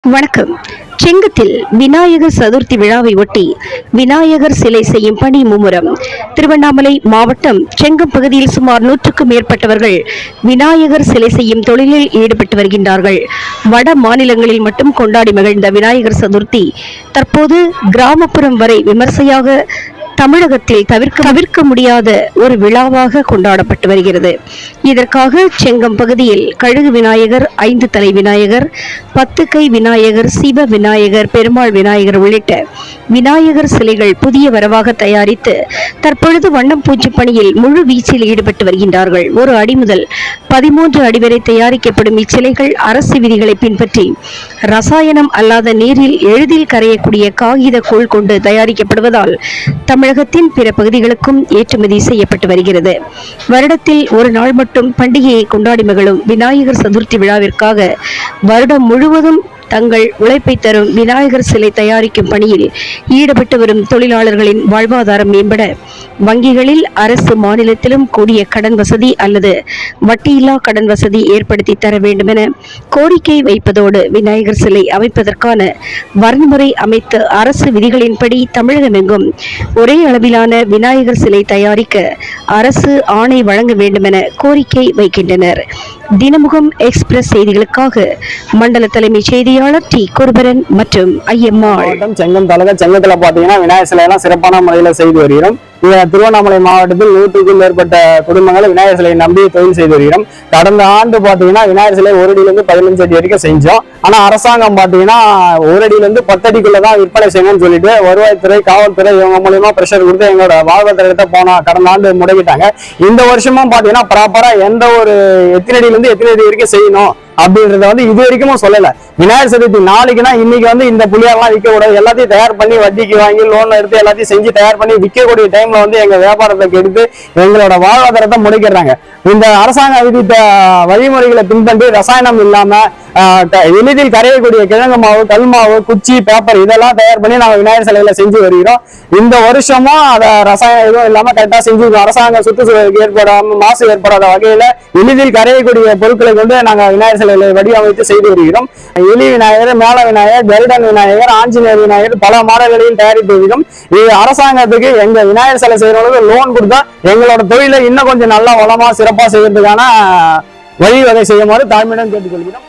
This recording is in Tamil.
வணக்கம். செங்கத்தில் விநாயகர் சதுர்த்தி விழாவை ஒட்டி விநாயகர் சிலை செய்யும் பணி மும்முரம். திருவண்ணாமலை மாவட்டம் செங்கம் பகுதியில் சுமார் 100க்கும் மேற்பட்டவர்கள் விநாயகர் சிலை செய்யும் தொழிலில் ஈடுபட்டு வருகின்றார்கள். வட மாநிலங்களில் மட்டும் கொண்டாடி மகிழ்ந்த விநாயகர் சதுர்த்தி தற்போது கிராமப்புறம் வரை விமர்சையாக தமிழகத்தில் தவிர்க்க முடியாத ஒரு விழாவாக கொண்டாடப்பட்டு வருகிறது. இதற்காக செங்கம் பகுதியில் கழுகு விநாயகர், 5 தலை விநாயகர், 10 கை விநாயகர், சிவ விநாயகர், பெருமாள் விநாயகர் உள்ளிட்ட விநாயகர் சிலைகள் புதிய வரவாக தயாரித்து தற்பொழுது வண்ணம் பூச்சு பணியில் முழு வீச்சில் ஈடுபட்டு வருகின்றார்கள். 1 அடி முதல் 13 அடி வரை தயாரிக்கப்படும் இச்சிலைகள் அரசு விதிகளை பின்பற்றி ரசாயனம் அல்லாத நீரில் எளிதில் கரையக்கூடிய காகித கூழ் கொண்டு தயாரிக்கப்படுவதால் தமிழகத்தின் பிற பகுதிகளுக்கும் ஏற்றுமதி செய்யப்பட்டு வருகிறது. வருடத்தில் ஒரு நாள் மட்டும் பண்டிகையை கொண்டாடி மகிழும் விநாயகர் சதுர்த்தி விழாவிற்காக வருடம் முழுவதும் தங்கள் உழைப்பை தரும் விநாயகர் சிலை தயாரிக்கும் பணியில் ஈடுபட்டு வரும் தொழிலாளர்களின் வாழ்வாதாரம் மேம்பட வங்கிகளில் அரசு மாநிலத்திலும் கூடிய கடன் வசதி அல்லது வட்டியில்லா கடன் வசதி ஏற்படுத்தி தர வேண்டும் என கோரிக்கை வைப்பதோடு விநாயகர் சிலை அமைப்பதற்கான வரைமுறை அமைத்து அரசு விதிகளின்படி தமிழகமெங்கும் ஒரே அளவிலான விநாயகர் சிலை தயாரிக்க அரசு ஆணை வழங்க வேண்டும் என கோரிக்கை வைக்கின்றனர். தினமுகம் எக்ஸ்பிரஸ் செய்திகளுக்காக மண்டல தலைமை செய்தியாளர் டி குருபரன் மற்றும் ஐயம்மாள். செங்கம் தாலுகா செங்கத்துல பாத்தீங்கன்னா விநாயகர் சிலை எல்லாம் சிறப்பான முறையில செய்து வருகிறோம். திருவண்ணாமலை மாவட்டத்தில் 100க்கும் மேற்பட்ட குடும்பங்கள் விநாயகர் சிலையை நம்பி தொழில் செய்து வருகிறோம். கடந்த ஆண்டு பாத்தீங்கன்னா விநாயகர் சிலை 1 அடியிலிருந்து 15 அடி வரைக்கும் செஞ்சோம். ஆனா அரசாங்கம் பாத்தீங்கன்னா 1 அடியிலிருந்து 10 அடிக்குள்ளதான் விற்பனை செய்யணும்னு சொல்லிட்டு வருவாய்த்துறை, காவல்துறை இவங்க மூலியமா பிரஷர் கொடுத்து எங்களோட வாழ்வாதாரத்தை கடந்த ஆண்டு முடக்கிட்டாங்க. இந்த வருஷமும் பாத்தீங்கன்னா ப்ராப்பரா எந்த ஒரு எத்தனை அடியிலிருந்து எத்தனை அடி வரைக்கும் செய்யணும் அப்படின்றத இது வரைக்கும் சொல்லல. விநாயகர் சதுர்த்தி நாளைக்குன்னா இன்னைக்கு இந்த புளியாரெல்லாம் விற்க கூடாது, எல்லாத்தையும் தயார் பண்ணி வட்டிக்கு வாங்கி லோன் எடுத்து எல்லாத்தையும் செஞ்சு தயார் பண்ணி விற்கக்கூடிய டைம்ல எங்க வியாபாரத்தை கெடுத்து எங்களோட வாழ்வாதாரத்தை முடக்கிறாங்க. இந்த அரசாங்க விதித்த வழிமுறைகளை பின்பற்றி ரசாயனம் இல்லாம எளிதில் கரையக்கூடிய கிழங்கு மாவு, கல் மாவு, குச்சி, பேப்பர் இதெல்லாம் தயார் பண்ணி நாங்கள் விநாயகர் சிலையில செஞ்சு வருகிறோம். இந்த வருஷமும் அதை ரசாயனம் எதுவும் இல்லாம கரெக்டா செஞ்சு அரசாங்க சுற்றுச்சூழலுக்கு ஏற்படாம மாசு ஏற்படாத வகையில எளிதில் கரையக்கூடிய பொருட்களை கொண்டு நாங்கள் விநாயகர் சிலையில வடிவமைத்து செய்து வருகிறோம். எலி விநாயகர், மேல விநாயகர், கருடன் விநாயகர், ஆஞ்சநேயர் விநாயகர் பல மாடல்களில் தயாரித்து வருகிறோம். இது அரசாங்கத்துக்கு எங்க விநாயகர் சிலை செய்யறவங்களுக்கு லோன் கொடுத்தா எங்களோட தொழிலை இன்னும் கொஞ்சம் நல்லா வளமா சிறப்பா செய்யறதுக்கான வழிவகை செய்யுமாறு தாழ்மையுடன் கேட்டுக்கொள்கிறோம்.